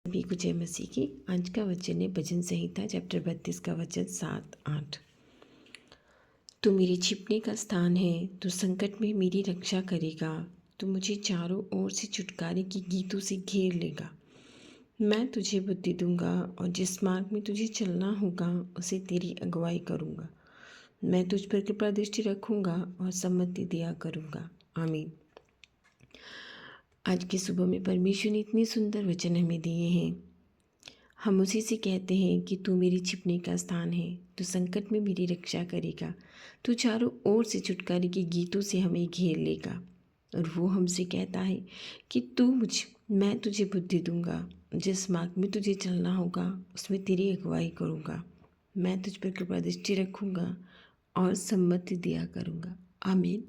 सभी को जय मसीह की। आज का वचन है भजन संहिता चैप्टर 32 का वचन 7-8। तू मेरे छिपने का स्थान है, तू संकट में मेरी रक्षा करेगा। तू मुझे चारों ओर से छुटकारे की गीतों से घेर लेगा। मैं तुझे बुद्धि दूंगा और जिस मार्ग में तुझे चलना होगा उसे तेरी अगुवाई करूंगा। मैं तुझ पर कृपा दृष्टि रखूंगा और सम्मति दिया करूंगा। आमीन। आज की सुबह में परमेश्वर ने इतने सुंदर वचन हमें दिए हैं। हम उसी से कहते हैं कि तू मेरी छिपने का स्थान है, तू संकट में मेरी रक्षा करेगा, तू चारों ओर से छुटकारे के गीतों से हमें घेर लेगा। और वो हमसे कहता है कि मैं तुझे बुद्धि दूंगा, जिस मार्ग में तुझे चलना होगा उसमें तेरी अगुवाई करूँगा। मैं तुझ पर कृपा दृष्टि रखूँगा और सम्मति दिया करूँगा। आमीन।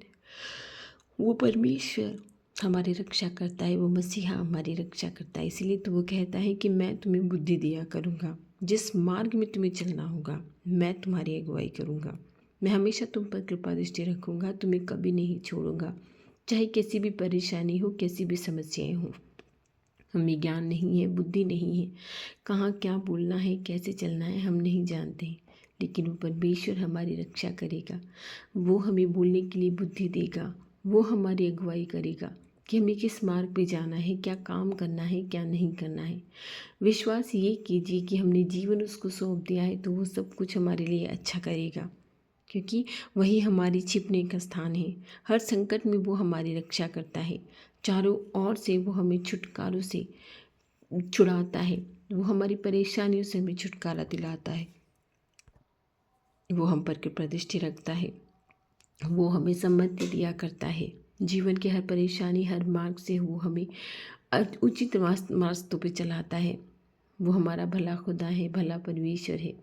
वो परमेश्वर हमारी रक्षा करता है, वो मसीहा हमारी रक्षा करता है। इसीलिए तो वो कहता है कि मैं तुम्हें बुद्धि दिया करूँगा, जिस मार्ग में तुम्हें चलना होगा मैं तुम्हारी अगुवाई करूँगा। मैं हमेशा तुम पर कृपा दृष्टि रखूँगा, तुम्हें कभी नहीं छोड़ूंगा। चाहे कैसी भी परेशानी हो, कैसी भी समस्याएं हो। हमें ज्ञान नहीं है, बुद्धि नहीं है, कहाँ क्या बोलना है, कैसे चलना है हम नहीं जानते, लेकिन वो परमेश्वर हमारी रक्षा करेगा। वो हमें बोलने के लिए बुद्धि देगा, वो हमारी अगुवाई करेगा कि हमें किस मार्ग पे जाना है, क्या काम करना है, क्या नहीं करना है। विश्वास ये कीजिए कि हमने जीवन उसको सौंप दिया है तो वो सब कुछ हमारे लिए अच्छा करेगा, क्योंकि वही हमारी छिपने का स्थान है। हर संकट में वो हमारी रक्षा करता है, चारों ओर से वो हमें छुटकारों से छुड़ाता है, वो हमारी परेशानियों से हमें छुटकारा दिलाता है। वो हम पर कृपा दृष्टि रखता है, वो हमें सम्मति दिया करता है। जीवन की हर परेशानी, हर मार्ग से वो हमें उचित रास्तों पे चलाता है। वो हमारा भला खुदा है, भला परमेश्वर है।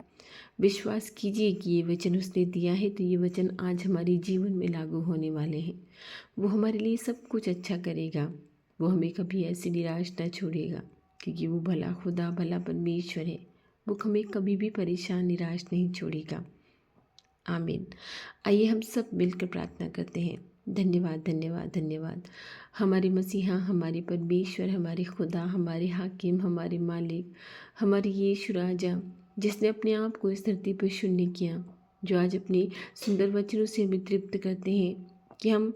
विश्वास कीजिए कि ये वचन उसने दिया है तो ये वचन आज हमारे जीवन में लागू होने वाले हैं। वो हमारे लिए सब कुछ अच्छा करेगा। वो हमें कभी ऐसे निराश न छोड़ेगा, क्योंकि वो भला खुदा, भला परमेश्वर है। वो हमें कभी भी परेशान, निराश नहीं छोड़ेगा। आमीन। आइए हम सब मिलकर प्रार्थना करते हैं। धन्यवाद, धन्यवाद, धन्यवाद हमारे मसीहा, हमारे परमेश्वर, हमारे खुदा, हमारे हाकिम, हमारे मालिक, हमारे यीशु राजा, जिसने अपने आप को इस धरती पर शून्य किया, जो आज अपने सुंदर वचनों से हमें तृप्त करते हैं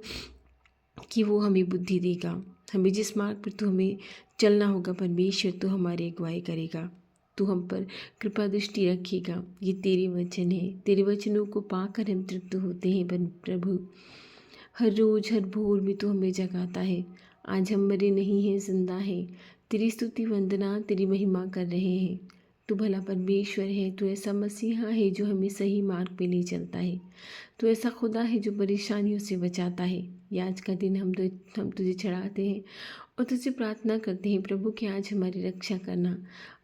कि वो हमें बुद्धि देगा। हमें जिस मार्ग पर तो हमें चलना होगा परमेश्वर तो हमारी अगुवाई करेगा। तू हम पर कृपा दृष्टि रखेगा। ये तेरे वचन है, तेरे वचनों को पाकर हम तृप्त होते हैं। प्रभु, हर रोज़ हर भोर में तू हमें जगाता है। आज हम मरे नहीं हैं, जिंदा है। तेरी स्तुति वंदना, तेरी महिमा कर रहे हैं। तू भला परमेश्वर है, तू ऐसा मसीहा है जो हमें सही मार्ग पे ले चलता है। तू ऐसा खुदा है जो परेशानियों से बचाता है। ये आज का दिन हम तुझे चढ़ाते हैं और तुझसे प्रार्थना करते हैं प्रभु कि आज हमारी रक्षा करना,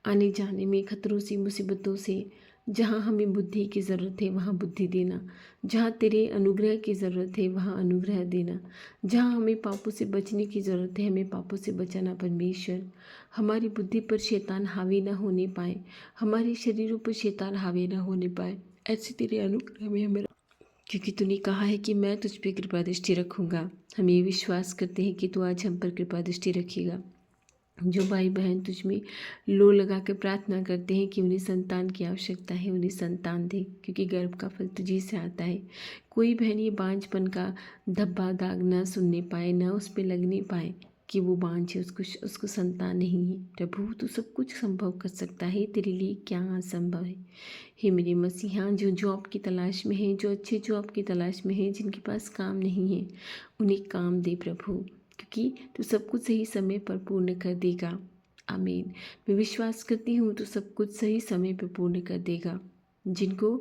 आने जाने में खतरों से, मुसीबतों से। जहाँ हमें बुद्धि की ज़रूरत है वहाँ बुद्धि देना, जहाँ तेरे अनुग्रह की ज़रूरत है वहाँ अनुग्रह देना, जहाँ हमें पापों से बचने की ज़रूरत है हमें पापों से बचाना परमेश्वर। हमारी बुद्धि पर शैतान हावी न होने पाए, हमारे शरीरों पर शैतान हावी न होने पाए, ऐसे तेरे अनुग्रह में हमें, क्योंकि तूने कहा है कि मैं तुझ पर कृपा दृष्टि रखूँगा। हम ये विश्वास करते हैं कि तू आज हम पर कृपा दृष्टि रखेगा। जो भाई बहन तुझ में लो लगा कर प्रार्थना करते हैं कि उन्हें संतान की आवश्यकता है, उन्हें संतान दे, क्योंकि गर्भ का फल तुझी से आता है। कोई बहन ये बांझपन का धब्बा दाग ना सुनने पाए, ना उस पर लगने पाए कि वो बांझ है, उसको संतान नहीं है। प्रभु, तू सब कुछ संभव कर सकता है, तेरे लिए क्या असंभव है। हे मेरे मसीहा, जो जॉब की तलाश में है, जो अच्छे जॉब की तलाश में है, जिनके पास काम नहीं है, उन्हें काम दे प्रभु, क्योंकि तू सब कुछ सही समय पर पूर्ण कर देगा। आमीन। मैं विश्वास करती हूँ तो सब कुछ सही समय पर पूर्ण कर देगा। जिनको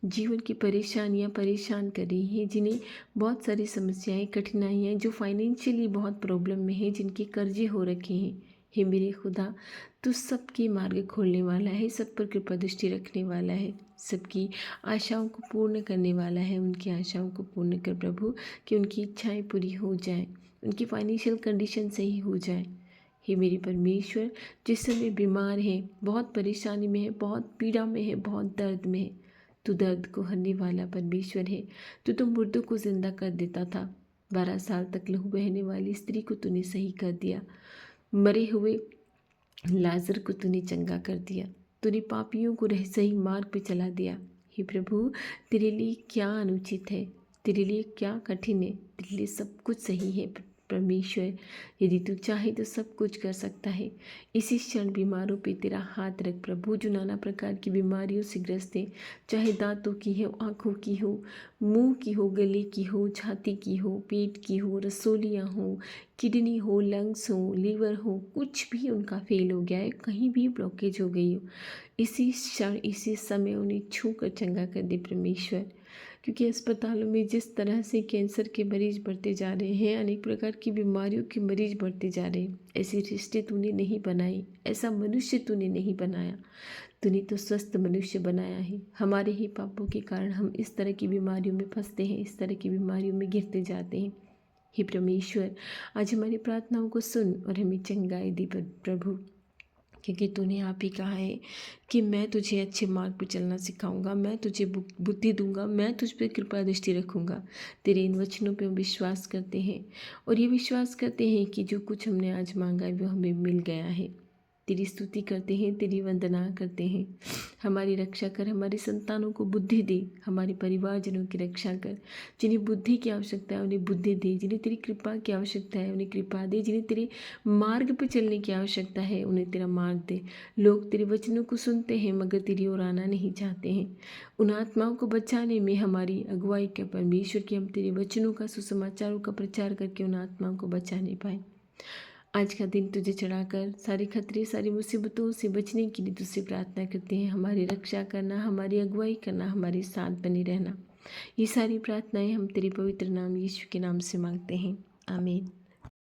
जीवन की परेशानियाँ परेशान कर रही हैं, जिन्हें बहुत सारी समस्याएं, कठिनाइयाँ, जो फाइनेंशियली बहुत प्रॉब्लम में है, जिनके कर्जे हो रखे हैं, हे मेरे खुदा, तू सबके मार्ग खोलने वाला है, सब पर कृपा दृष्टि रखने वाला है, सबकी आशाओं को पूर्ण करने वाला है। उनकी आशाओं को पूर्ण कर प्रभु, कि उनकी इच्छाएं पूरी हो जाएं, उनकी फाइनेंशियल कंडीशन सही हो जाए। हे मेरे परमेश्वर, जिस समय बीमार है, बहुत परेशानी में है, बहुत पीड़ा में है, बहुत दर्द में है, तू दर्द को हरने वाला परमेश्वर है। तो मुर्दों को जिंदा कर देता था। 12 साल तक लहू बहने वाली स्त्री को तूने सही कर दिया। मरे हुए लाजर को तूने चंगा कर दिया, तूने पापियों को सही मार्ग पे चला दिया। हे प्रभु, तेरे लिए क्या अनुचित है, तेरे लिए क्या कठिन है, तेरे लिए सब कुछ सही है। परमेश्वर, यदि तू चाहे तो सब कुछ कर सकता है। इसी क्षण बीमारों पे तेरा हाथ रख प्रभु, जो नाना प्रकार की बीमारियों से ग्रस्त है, चाहे दांतों की हो, आँखों की हो, मुंह की हो, गले की हो, छाती की हो, पेट की हो, रसोलियाँ हो, किडनी हो, लंग्स हो, लीवर हो, कुछ भी उनका फेल हो गया है, कहीं भी ब्लॉकेज हो गई हो, इसी क्षण इसी समय उन्हें छू कर चंगा कर दे परमेश्वर। क्योंकि अस्पतालों में जिस तरह से कैंसर के मरीज बढ़ते जा रहे हैं, अनेक प्रकार की बीमारियों के मरीज बढ़ते जा रहे हैं, ऐसे रिश्ते तूने नहीं बनाए, ऐसा मनुष्य तूने नहीं बनाया, तूने तो स्वस्थ मनुष्य बनाया है। हमारे ही पापों के कारण हम इस तरह की बीमारियों में फंसते हैं, इस तरह की बीमारियों में गिरते जाते हैं। हे परमेश्वर, आज हमारी प्रार्थनाओं को सुन और हमें चंगाई दी प्रभु, क्योंकि तूने आप ही कहा है कि मैं तुझे अच्छे मार्ग पर चलना सिखाऊंगा, मैं तुझे बुद्धि दूंगा, मैं तुझ पर कृपा दृष्टि रखूंगा। तेरे इन वचनों पे हम विश्वास करते हैं और ये विश्वास करते हैं कि जो कुछ हमने आज मांगा है वो हमें मिल गया है। तेरी स्तुति करते हैं, तेरी वंदना करते हैं। हमारी रक्षा कर, हमारे संतानों को बुद्धि दे, हमारे परिवारजनों की रक्षा कर। जिन्हें बुद्धि की आवश्यकता है उन्हें बुद्धि दे, जिन्हें तेरी कृपा की आवश्यकता है उन्हें कृपा दे, जिन्हें तेरे मार्ग पर चलने की आवश्यकता है उन्हें तेरा मार्ग दे। लोग तेरे वचनों को सुनते हैं मगर तेरी ओर आना नहीं चाहते हैं। उन आत्माओं को बचाने में हमारी अगुवाई कर परमेश्वर, की हम तेरे वचनों का, सुसमाचारों का प्रचार करके उन आत्माओं को बचा नहीं पाए। आज का दिन तुझे चढ़ाकर सारे खतरे, सारी मुसीबतों से बचने के लिए तुझसे प्रार्थना करते हैं। हमारी रक्षा करना, हमारी अगुवाई करना, हमारे साथ बने रहना। ये सारी प्रार्थनाएं हम तेरे पवित्र नाम यीशु के नाम से मांगते हैं, आमीन।